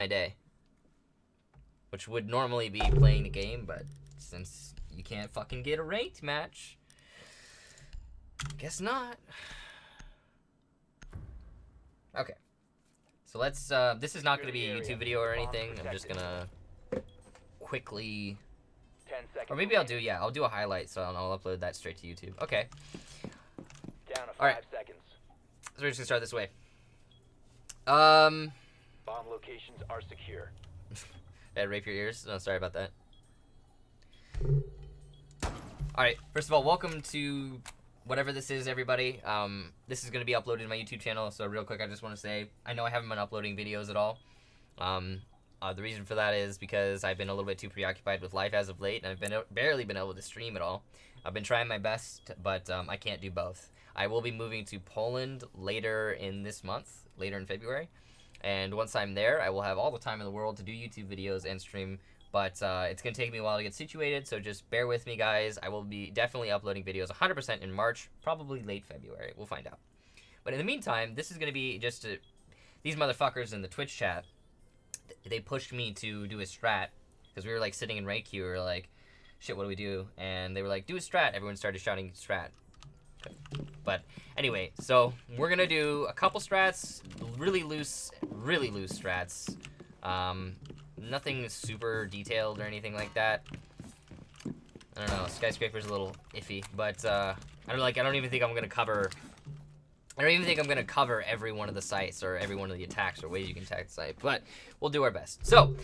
my day. Which would normally be playing the game, but since you can't fucking get a ranked match, guess not. Okay. So let's, this is not going to be a YouTube video or anything. I'm just going to quickly, 10 seconds. or maybe I'll do a highlight, so I'll upload that straight to YouTube. Okay. Down to 5 Alright. seconds. So we're just going to start this way. Bomb locations are secure. Did I rape your ears? No, sorry about that. Alright, first of all, welcome to whatever this is, everybody. This is going to be uploaded to my YouTube channel, so real quick, I just want to say, I know I haven't been uploading videos at all. The reason for that is because I've been a little bit too preoccupied with life as of late, and I've barely been able to stream at all. I've been trying my best, but I can't do both. I will be moving to Poland later in this month, later in February. And once I'm there, I will have all the time in the world to do YouTube videos and stream, but it's going to take me a while to get situated, so just bear with me, guys. I will be definitely uploading videos 100% in March, probably late February. We'll find out. But in the meantime, this is going to be just these motherfuckers in the Twitch chat, they pushed me to do a strat, because we were, like, sitting in rank queue, we were like, shit, what do we do? And they were like, do a strat. Everyone started shouting strat. But anyway, so we're gonna do a couple strats, really loose strats. Nothing super detailed or anything like that. I don't know, Skyscraper's a little iffy, but I don't even think I'm gonna cover. I don't even think I'm gonna cover every one of the sites or every one of the attacks or ways you can attack the site, but we'll do our best. So,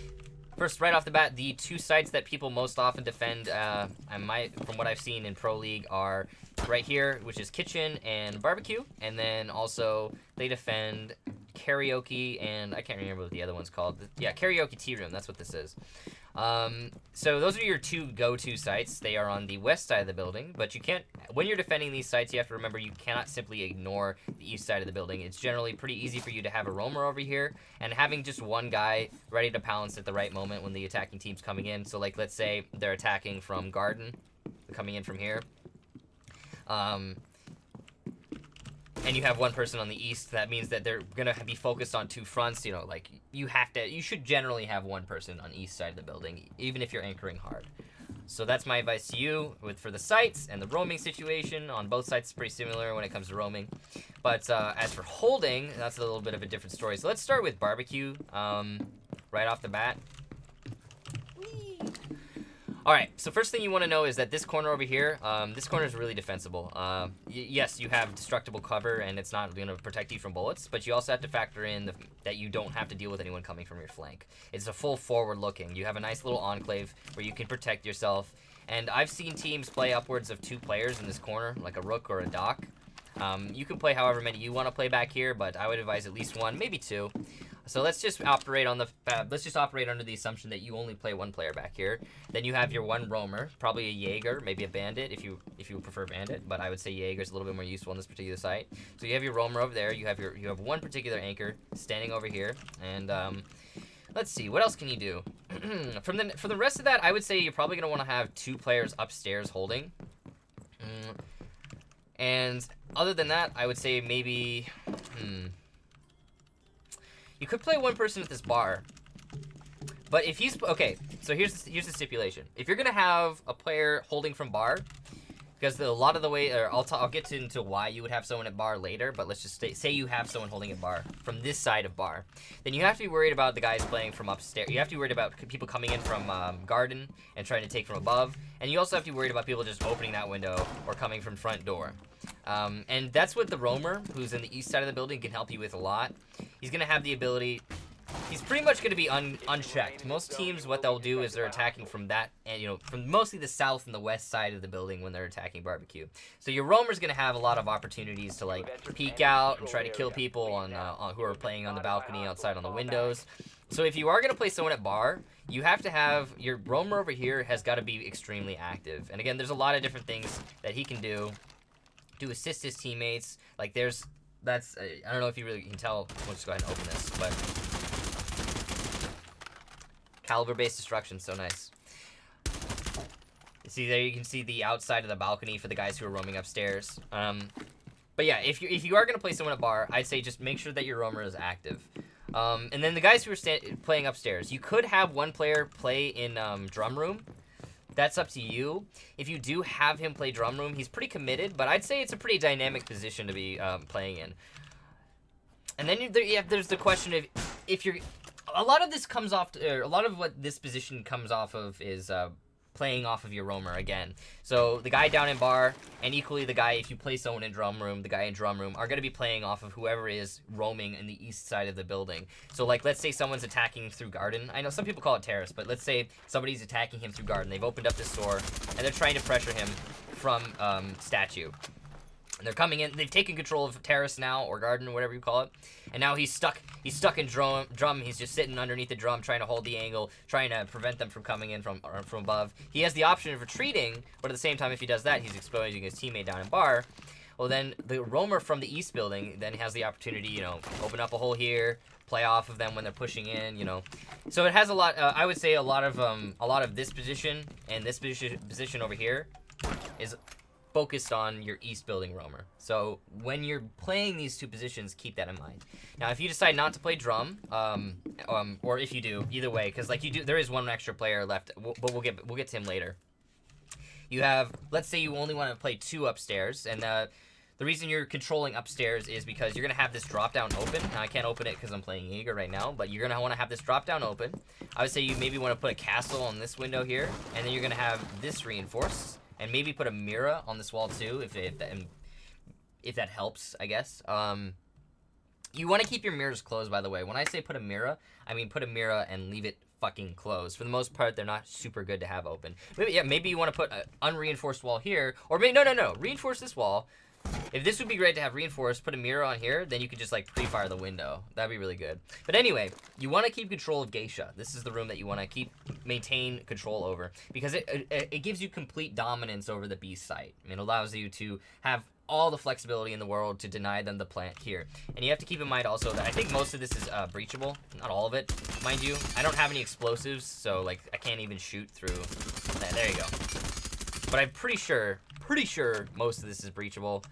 first, right off the bat, the two sites that people most often defend, from what I've seen in Pro League, are right here, which is kitchen and barbecue, and then also they defend karaoke, and I can't remember what the other one's called. Yeah, karaoke tea room, that's what this is. So those are your two go-to sites. They are on the west side of the building, but you can't, when you're defending these sites, you have to remember you cannot simply ignore the east side of the building. It's generally pretty easy for you to have a roamer over here, and having just one guy ready to pounce at the right moment when the attacking team's coming in. So, like, let's say they're attacking from garden, coming in from here. And you have one person on the east, that means that they're gonna be focused on two fronts. You know, like, you should generally have one person on east side of the building, even if you're anchoring hard. So that's my advice to you for the sites, and the roaming situation on both sides is pretty similar when it comes to roaming. But as for holding, that's a little bit of a different story. So let's start with barbecue right off the bat. Alright, so first thing you want to know is that this corner over here, this corner is really defensible. Yes, you have destructible cover, and it's not going to protect you from bullets, but you also have to factor in that you don't have to deal with anyone coming from your flank. It's a full forward looking. You have a nice little enclave where you can protect yourself, and I've seen teams play upwards of 2 players in this corner, like a rook or a dock. You can play however many you want to play back here, but I would advise at least 1, maybe 2. So let's just operate under the assumption that you only play 1 player back here. Then you have your 1 roamer, probably a Jaeger, maybe a bandit if you prefer bandit, but I would say Jaeger's a little bit more useful on this particular site. So you have your roamer over there. You have 1 particular anchor standing over here, and let's see, what else can you do? For the rest of that, I would say you're probably gonna want to have 2 players upstairs holding. And other than that, I would say maybe you could play 1 person at this bar, but if he's okay. So here's the stipulation: if you're gonna have a player holding from bar, because a lot of the way, or I'll get into why you would have someone at bar later. But let's just say you have someone holding at bar from this side of bar, then you have to be worried about the guys playing from upstairs. You have to be worried about people coming in from garden and trying to take from above, and you also have to be worried about people just opening that window or coming from front door. And that's what the roamer, who's in the east side of the building, can help you with a lot. He's gonna have the ability. He's pretty much gonna be unchecked. Most teams, what they'll do is they're attacking from that, and from mostly the south and the west side of the building when they're attacking barbecue. So your roamer's gonna have a lot of opportunities to like peek out and try to kill people on who are playing on the balcony outside on the windows. So if you are gonna play someone at bar, you have to have your roamer over here has got to be extremely active. And again, there's a lot of different things that he can do to assist his teammates. Like I don't know if you really can tell. We'll just go ahead and open this, but caliber-based destruction, so nice. See there, you can see the outside of the balcony for the guys who are roaming upstairs. But yeah, if you are gonna play someone at bar, I'd say just make sure that your roamer is active. And then the guys who are playing upstairs, you could have one player play in drum room. That's up to you. If you do have him play drum room, he's pretty committed, but I'd say it's a pretty dynamic position to be playing in. And then there's the question of if you're... A lot of this comes off... a lot of what this position comes off of is playing off of your roamer again. So the guy down in bar, and equally the guy, if you play someone in drum room, the guy in drum room are going to be playing off of whoever is roaming in the east side of the building. So like, let's say someone's attacking through garden. I know some people call it terrace, but let's say somebody's attacking him through garden. They've opened up this door, and they're trying to pressure him from statue. And they're coming in. They've taken control of terrace now, or garden, or whatever you call it. And now he's stuck. He's stuck in drum. He's just sitting underneath the drum, trying to hold the angle, trying to prevent them from coming in from above. He has the option of retreating, but at the same time, if he does that, he's exposing his teammate down in bar. Well, then the roamer from the east building then has the opportunity, you know, open up a hole here, play off of them when they're pushing in, you know. So it has a lot. I would say a lot of this position and this position over here is focused on your east building roamer. So when you're playing these two positions, keep that in mind. Now, if you decide not to play drum, or if you do, either way, because like you do, there is one extra player left, but we'll get to him later. You have, let's say you only want to play 2 upstairs, and the reason you're controlling upstairs is because you're gonna have this drop down open. Now I can't open it because I'm playing Jaeger right now, but you're gonna want to have this drop down open. I would say you maybe want to put a castle on this window here, and then you're gonna have this reinforced. And maybe put a mirror on this wall too, if that helps, I guess. You want to keep your mirrors closed, by the way. When I say put a mirror, I mean put a mirror and leave it fucking closed. For the most part, they're not super good to have open. Maybe you want to put an unreinforced wall here, or maybe no, reinforce this wall. If this would be great to have reinforced, put a mirror on here, then you could just like pre-fire the window. That'd be really good. But anyway, you want to keep control of Geisha. This is the room that you want to maintain control over, because it gives you complete dominance over the B site. It allows you to have all the flexibility in the world to deny them the plant here. And you have to keep in mind also that I think most of this is breachable, not all of it, mind you. I don't have any explosives, so like I can't even shoot through. There you go. But I'm pretty sure most of this is breachable.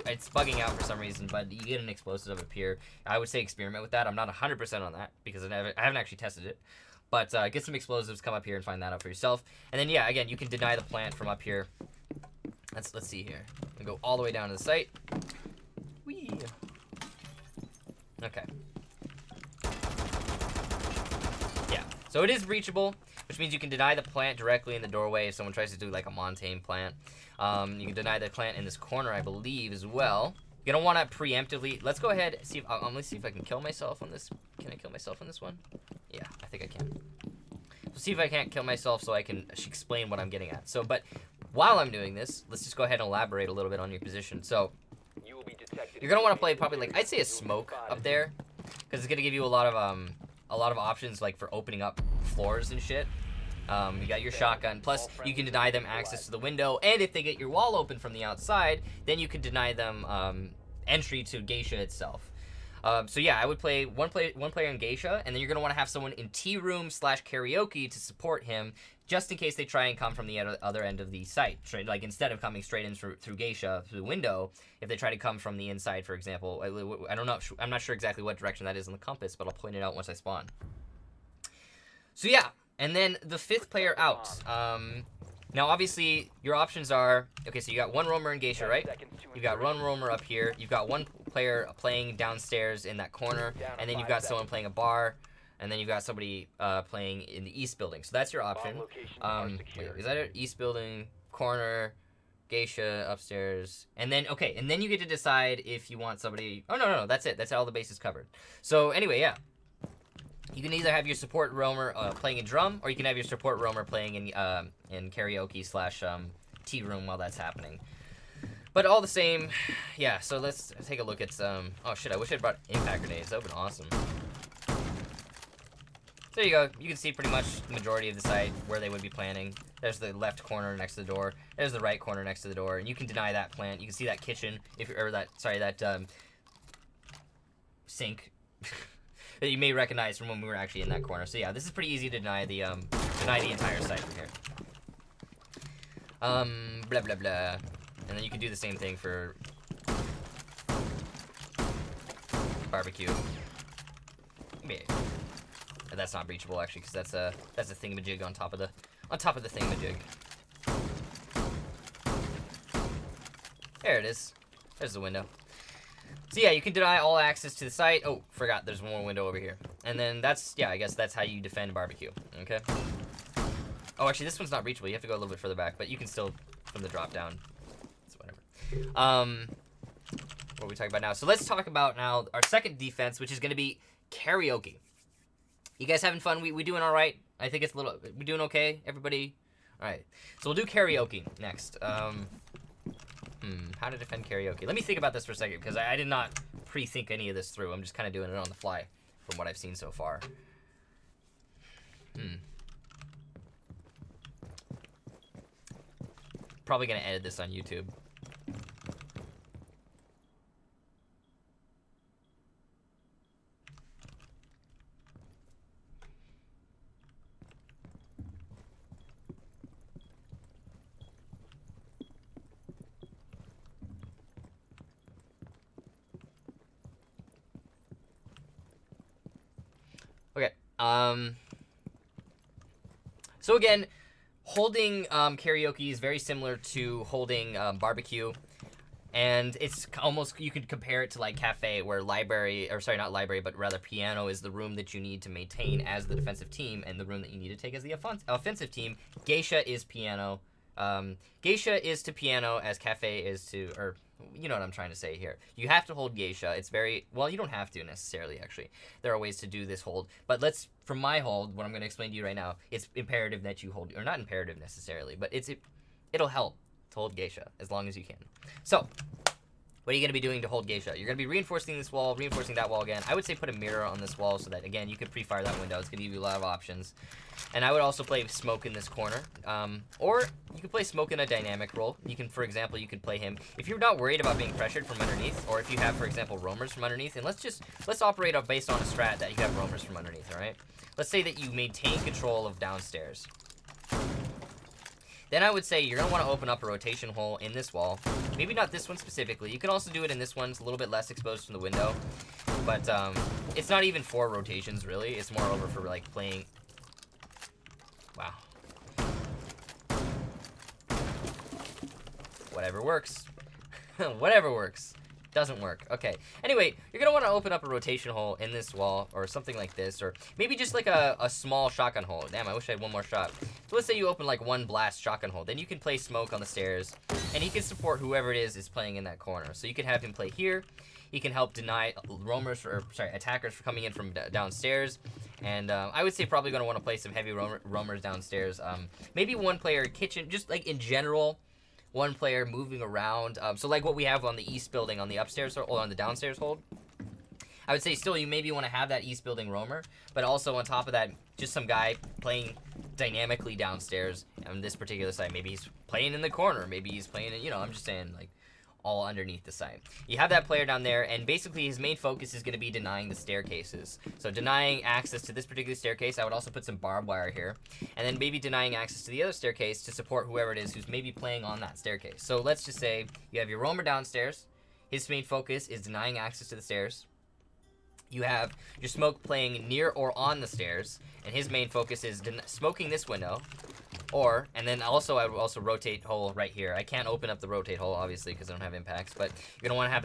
It's bugging out for some reason, but you get an explosive up here. I would say experiment with that. I'm not 100% on that because I haven't actually tested it. But get some explosives, come up here and find that out for yourself. And then yeah, again, you can deny the plant from up here. Let's see here. We go all the way down to the site. Whee. Okay. Yeah. So it is breachable, which means you can deny the plant directly in the doorway if someone tries to do like a Montaigne plant. You can deny the plant in this corner, I believe, as well. You don't want to preemptively. Let's go ahead and see if I'm gonna see if I can kill myself on this. Can I kill myself on this one? Yeah, I think I can. We'll see if I can't kill myself so I can explain what I'm getting at. So, but while I'm doing this, let's just go ahead and elaborate a little bit on your position. So, you're gonna want to play probably like I'd say a smoke up there, because it's gonna give you a lot of options like for opening up floors and shit. You got your shotgun, plus you can deny them access to the window, and if they get your wall open from the outside, then you can deny them entry to Geisha itself. So yeah, I would play one player in Geisha, and then you're gonna want to have someone in tea room / karaoke to support him, just in case they try and come from the other end of the site. Like instead of coming straight in through Geisha through the window, if they try to come from the inside, for example, I don't know. I'm not sure exactly what direction that is on the compass, but I'll point it out once I spawn. So yeah. And then the 5th player out. Now, obviously, your options are... Okay, so you got one roamer in Geisha, right? You've got one roamer up here. You've got one player playing downstairs in that corner. And then you've got someone playing a bar. And then you've got somebody playing in the east building. So that's your option. Wait, is that it? East building, corner, Geisha, upstairs. And then, okay, and then you get to decide if you want somebody... Oh, no, that's it. That's all the bases covered. So, anyway, yeah. You can either have your support roamer playing in drum, or you can have your support roamer playing in karaoke / tea room while that's happening. But all the same, yeah, so let's take a look at some... Oh shit, I wish I brought impact grenades. That would've been awesome. So there you go. You can see pretty much the majority of the site where they would be planning. There's the left corner next to the door. There's the right corner next to the door. And you can deny that plant. You can see that kitchen, that sink. That you may recognize from when we were actually in that corner. So yeah, this is pretty easy to deny the entire site from here. Blah blah blah. And then you can do the same thing for barbecue. Yeah. That's not breachable actually, because that's a thingamajig on top of the thingamajig. There it is. There's the window. So yeah, you can deny all access to the site. Oh, forgot, there's one more window over here. And then that's, yeah, I guess that's how you defend barbecue, okay? Oh, actually, this one's not reachable. You have to go a little bit further back, but you can still, from the drop down, it's whatever. What are we talking about now? So let's talk about now our second defense, which is going to be karaoke. You guys having fun? We doing all right? I think it's we doing okay, everybody? All right, so we'll do karaoke next. How to defend karaoke. Let me think about this for a second, because I did not pre-think any of this through. I'm just kind of doing it on the fly from what I've seen so far. Probably going to edit this on YouTube. Okay, so again, holding karaoke is very similar to holding barbecue, and it's almost, you could compare it to like cafe, where library, or sorry, not library, but rather piano is the room that you need to maintain as the defensive team, and the room that you need to take as the offensive team. Geisha is piano. Geisha is to piano as cafe is to, or you know what I'm trying to say here. You have to hold geisha. It's very, well, you don't have to necessarily, actually. There are ways to do this hold. But let's, from my hold, what I'm going to explain to you right now, it's imperative that you hold, or not imperative necessarily, but it'll help to hold geisha as long as you can. So, what are you going to be doing to hold geisha? You're going to be reinforcing this wall, reinforcing that wall again. I would say put a mirror on this wall so that, again, you could pre-fire that window. It's going to give you a lot of options. And I would also play smoke in this corner. Or you could play smoke in a dynamic role. You can, for example, you could play him. If you're not worried about being pressured from underneath, or if you have, for example, roamers from underneath, and let's operate based on a strat that you have roamers from underneath, all right? Let's say that you maintain control of downstairs. Then I would say you're going to want to open up a rotation hole in this wall. Maybe not this one specifically. You can also do it in this one. It's a little bit less exposed from the window. But it's not even 4 rotations, really. It's more over for, like, playing... Wow. Whatever works. Whatever works. Doesn't work. Okay. Anyway, you're going to want to open up a rotation hole in this wall, or something like this, or maybe just like a small shotgun hole. Damn, I wish I had one more shot. So let's say you open like one blast shotgun hole. Then you can play smoke on the stairs, and he can support whoever it is playing in that corner. So you can have him play here. He can help deny attackers for coming in from downstairs. And I would say probably going to want to play some heavy roamers downstairs. Maybe one player kitchen, just like in general. One player moving around. So like what we have on the east building on the upstairs or on the downstairs hold. I would say still you maybe want to have that east building roamer, but also on top of that, just some guy playing dynamically downstairs on this particular side. Maybe he's playing in the corner. Maybe he's playing in, I'm just saying, like, all underneath the site. You have that player down there, and basically his main focus is going to be denying the staircases. So denying access to this particular staircase. I would also put some barbed wire here, and then maybe denying access to the other staircase to support whoever it is who's maybe playing on that staircase. So let's just say you have your roamer downstairs. His main focus is denying access to the stairs. You have your smoke playing near or on the stairs, and his main focus is smoking this window. And then also I would also rotate hole right here. I can't open up the rotate hole, obviously, because I don't have impacts, but you're going to want to have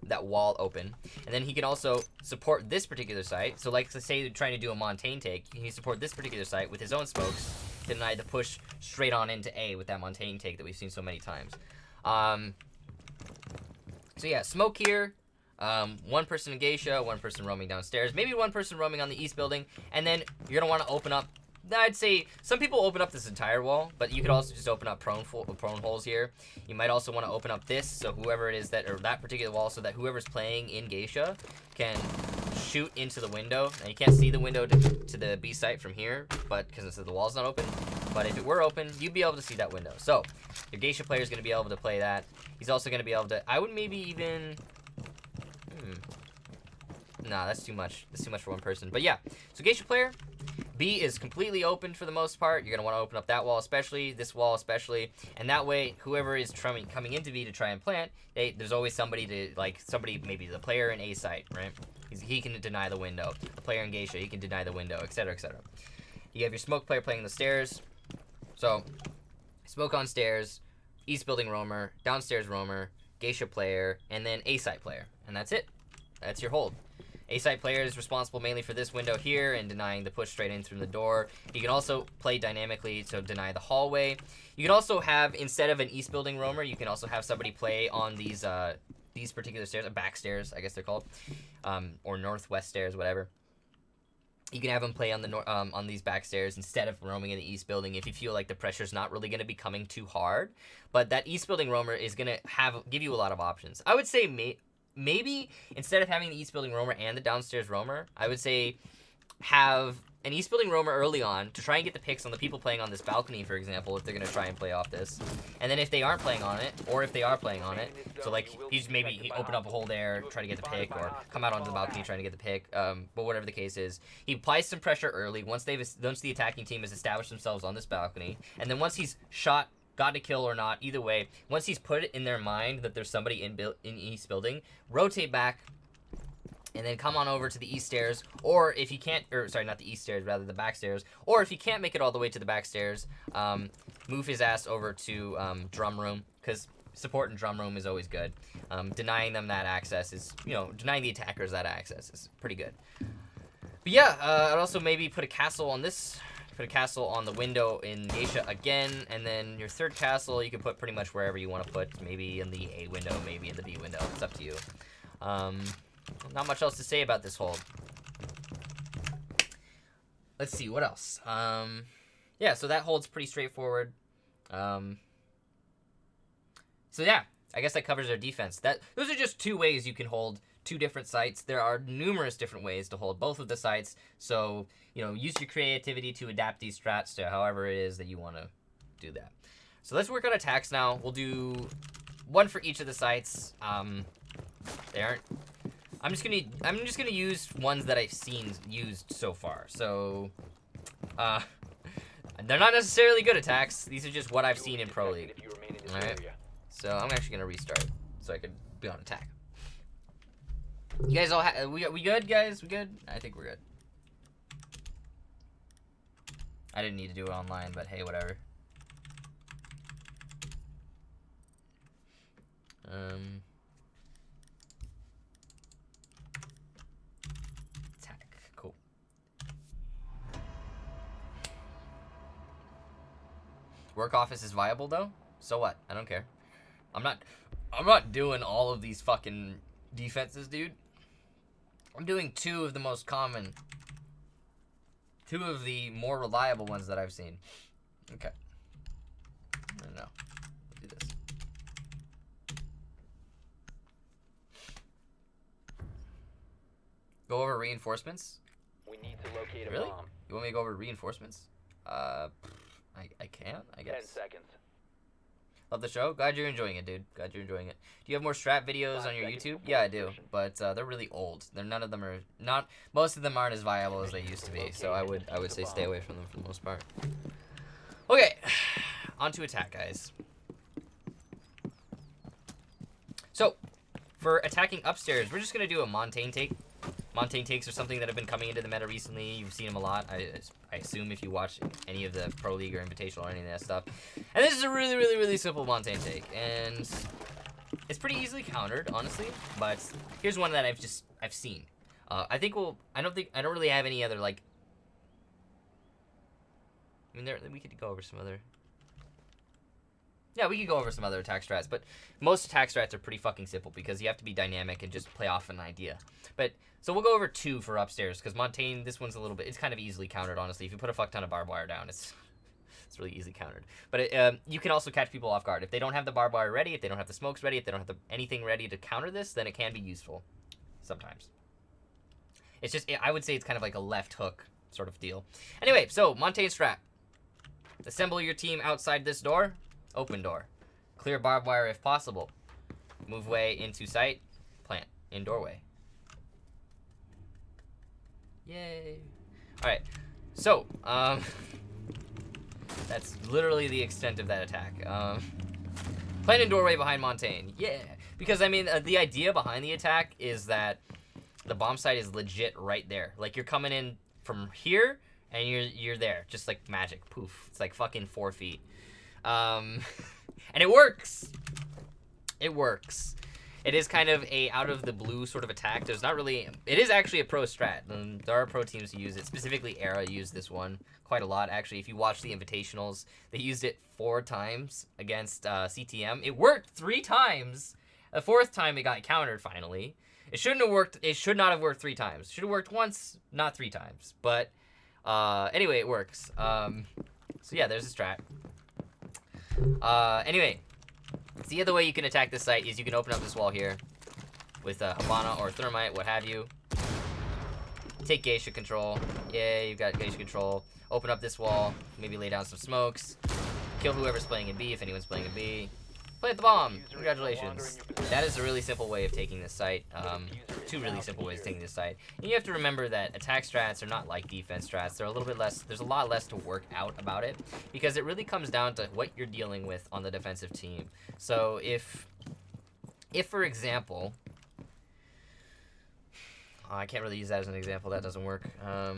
that wall open. And then he can also support this particular site. So like, let's say you're trying to do a Montaigne take, he can support this particular site with his own smokes to deny the push straight on into A with that Montaigne take that we've seen so many times. So yeah, smoke here. One person in Geisha, one person roaming downstairs, maybe one person roaming on the east building, and then you're going to want to open up, I'd say, some people open up this entire wall, but you could also just open up prone holes here. You might also want to open up this, so whoever it is that particular wall, so that whoever's playing in Geisha can shoot into the window. Now you can't see the window to the B site from here, but because the wall's not open. But if it were open, you'd be able to see that window. So your Geisha player is going to be able to play that. He's also going to be able to, I would maybe even... Nah, that's too much. That's too much for one person. But yeah, so Geisha player, B is completely open for the most part. You're going to want to open up that wall especially, this wall especially, and that way whoever is coming into B to try and plant, there's always somebody to, like, somebody, maybe the player in A site, right? He can deny the window. The player in Geisha, he can deny the window, etc., etc. You have your smoke player playing the stairs. So, smoke on stairs, East building roamer, downstairs roamer, Geisha player, and then A site player. And that's it. That's your hold. A-site player is responsible mainly for this window here and denying the push straight in through the door. You can also play dynamically to deny the hallway. You can also have, instead of an east building roamer, you can also have somebody play on these particular stairs, back stairs, I guess they're called, or northwest stairs, whatever. You can have them play on the on these back stairs instead of roaming in the east building if you feel like the pressure's not really going to be coming too hard. But that east building roamer is going to give you a lot of options. I would say maybe instead of having the east building roamer and the downstairs roamer, I would say have an east building roamer early on to try and get the picks on the people playing on this balcony, for example, if they're going to try and play off this. And then if they aren't playing on it, or if they are playing on it, so like he open up a hole there, try to get the pick, or come out onto the balcony trying to get the pick, but whatever the case is, he applies some pressure early once the attacking team has established themselves on this balcony, and then once he's shot, got a kill or not, either way, once he's put it in their mind that there's somebody in east building, rotate back, and then come on over to the east stairs, or if you can't, or sorry, not the east stairs, rather the back stairs, or if you can't make it all the way to the back stairs, move his ass over to drum room, because support in drum room is always good. Denying them that access is, denying the attackers that access is pretty good. But yeah, I'd also maybe put a castle on this, put a castle on the window in Geisha again, and then your third castle you can put pretty much wherever you want to put, maybe in the A window, maybe in the B window, it's up to you. Not much else to say about this hold. Let's see, what else? Yeah, so that hold's pretty straightforward. So yeah, I guess that covers our defense. Those are just two ways you can hold two different sites. There are numerous different ways to hold both of the sites, so, use your creativity to adapt these strats to however it is that you want to do that. So let's work on attacks now. We'll do one for each of the sites. They aren't... I'm just gonna use ones that I've seen used so far. So, they're not necessarily good attacks. These are just what I've seen in Pro League. All right. So I'm actually gonna restart so I could be on attack. You guys all we good, guys? We good? I think we're good. I didn't need to do it online, but hey, whatever. Cool. Work office is viable though? So what? I don't care. I'm not doing all of these fucking defenses, dude. I'm doing two of the most common, two of the more reliable ones that I've seen. Okay. I don't know. Let's do this. Go over reinforcements? We need to locate a Really? bomb. You want me to go over reinforcements? I can, I guess. 10 seconds. Love the show. Glad you're enjoying it, dude. Glad you're enjoying it. Do you have more strat videos 5 on your seconds YouTube? before Yeah, I do. insertion. But they're really old. None of them are most of them aren't as viable as they used to be. So I would say stay away from them for the most part. Okay, on to attack, guys. So, for attacking upstairs, we're just gonna do a Montaigne take. Montaigne takes are something that have been coming into the meta recently. You've seen them a lot. I assume if you watch any of the Pro League or Invitational or any of that stuff. And this is a really, really, really simple Montaigne take. And it's pretty easily countered, honestly. But here's one that I've seen. I don't really have any other, like... I mean, we could go over some other... Yeah, we could go over some other attack strats, but most attack strats are pretty fucking simple because you have to be dynamic and just play off an idea. But, so we'll go over two for upstairs, because Montaigne, this one's it's kind of easily countered, honestly. If you put a fuck ton of barbed wire down, it's really easily countered. But you can also catch people off guard. If they don't have the barbed wire ready, if they don't have the smokes ready, if they don't have anything ready to counter this, then it can be useful, sometimes. It's just, I would say it's kind of like a left hook sort of deal. Anyway, so, Montaigne strat. Assemble your team outside this door. Open door. Clear barbed wire if possible. Move way into sight. Plant in doorway. Yay. Alright. So, that's literally the extent of that attack. Plant in doorway behind Montaigne. Yeah. Because, I mean, the idea behind the attack is that the bomb site is legit right there. Like, you're coming in from here, and you're there. Just like magic. Poof. It's like fucking 4 feet. And it works! It works. It is kind of a out-of-the-blue sort of attack. There's not really... It is actually a pro strat. There are pro teams who use it. Specifically, Era used this one quite a lot. Actually, if you watch the Invitationals, they used it 4 times against CTM. It worked 3 times. The 4th time, it got countered, finally. It shouldn't have worked... It should not have worked 3 times. It should have worked once, not 3 times. But, anyway, it works. So, yeah, there's a strat. Anyway... So the other way you can attack this site is you can open up this wall here with Habana or Thermite, what have you. Take Geisha control. Yeah, you've got Geisha control. Open up this wall, maybe lay down some smokes. Kill whoever's playing in B if anyone's playing in B. Plant the bomb. Congratulations. That is a really simple way of taking this site. 2 really simple ways of taking this site. And you have to remember that attack strats are not like defense strats. They're a little bit less, there's a lot less to work out about it because it really comes down to what you're dealing with on the defensive team. So if for example, I can't really use that as an example. That doesn't work. I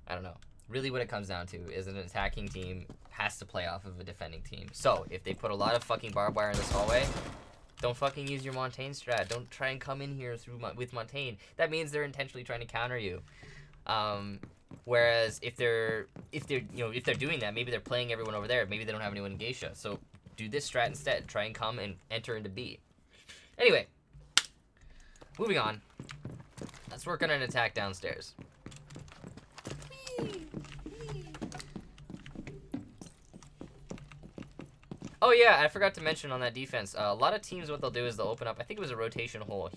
don't know. Really what it comes down to is an attacking team has to play off of a defending team. So, if they put a lot of fucking barbed wire in this hallway, don't fucking use your Montaigne strat. Don't try and come in here with Montaigne. That means they're intentionally trying to counter you. Whereas if they're doing that, maybe they're playing everyone over there. Maybe they don't have anyone in Geisha. So, do this strat instead. Try and come and enter into B. Anyway, moving on. Let's work on an attack downstairs. Oh yeah, I forgot to mention on that defense, a lot of teams, what they'll do is they'll open up, I think it was a rotation hole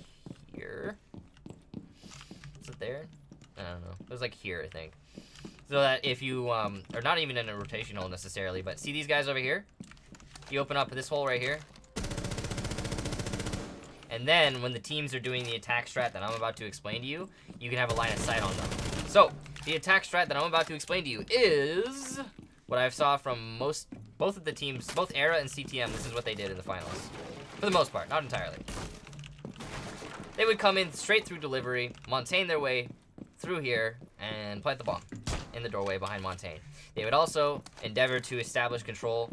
here. Is it there? I don't know. It was like here, I think. So that if you, or not even in a rotation hole necessarily, but see these guys over here? You open up this hole right here. And then when the teams are doing the attack strat that I'm about to explain to you, you can have a line of sight on them. So, the attack strat that I'm about to explain to you is what I saw from both of the teams, both Era and CTM. This is what they did in the finals. For the most part, not entirely. They would come in straight through delivery, Montaigne their way through here, and plant the bomb in the doorway behind Montaigne. They would also endeavor to establish control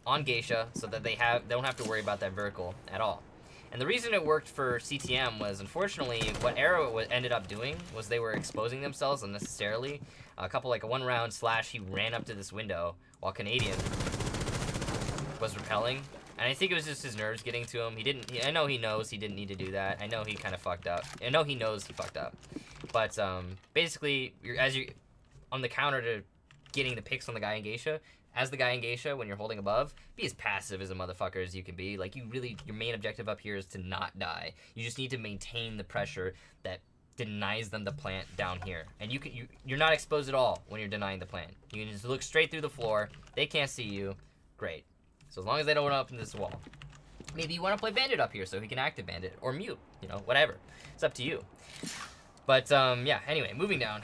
on Geisha so that they don't have to worry about that vertical at all. And the reason it worked for CTM was, unfortunately, what Arrow ended up doing was they were exposing themselves unnecessarily. A one round slash, he ran up to this window while Canadian was repelling. And I think it was just his nerves getting to him. I know he knows he didn't need to do that. I know he kind of fucked up. I know he knows he fucked up. But basically, on the counter to getting the picks on the guy in Geisha, as the guy in Geisha, when you're holding above, be as passive as a motherfucker as you can be. Like, your main objective up here is to not die. You just need to maintain the pressure that denies them the plant down here. And you're not exposed at all when you're denying the plant. You can just look straight through the floor. They can't see you. Great. So as long as they don't run up in this wall. Maybe you want to play Bandit up here so he can active Bandit. Or mute. Whatever. It's up to you. But, yeah. Anyway, moving down.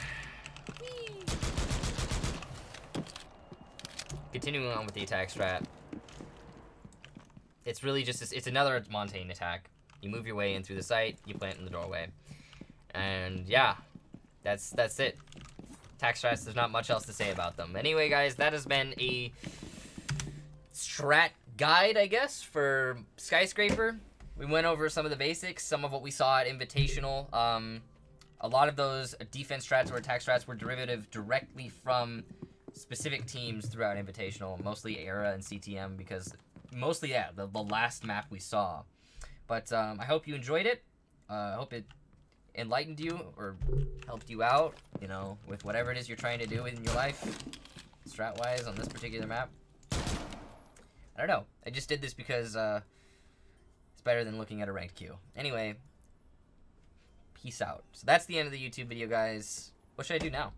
Continuing on with the attack strat, it's really just it's another Montaigne attack. You move your way in through the site, you plant in the doorway, and yeah, that's it. Attack strats, there's not much else to say about them. Anyway, guys, that has been a strat guide, I guess, for Skyscraper. We went over some of the basics, some of what we saw at Invitational. A lot of those defense strats or attack strats were derivative directly from specific teams throughout Invitational, mostly Era and CTM, because mostly, yeah, the last map we saw. But I hope you enjoyed it. I hope it enlightened you or helped you out, with whatever it is you're trying to do in your life, strat-wise, on this particular map. I don't know. I just did this because it's better than looking at a ranked queue. Anyway, peace out. So that's the end of the YouTube video, guys. What should I do now?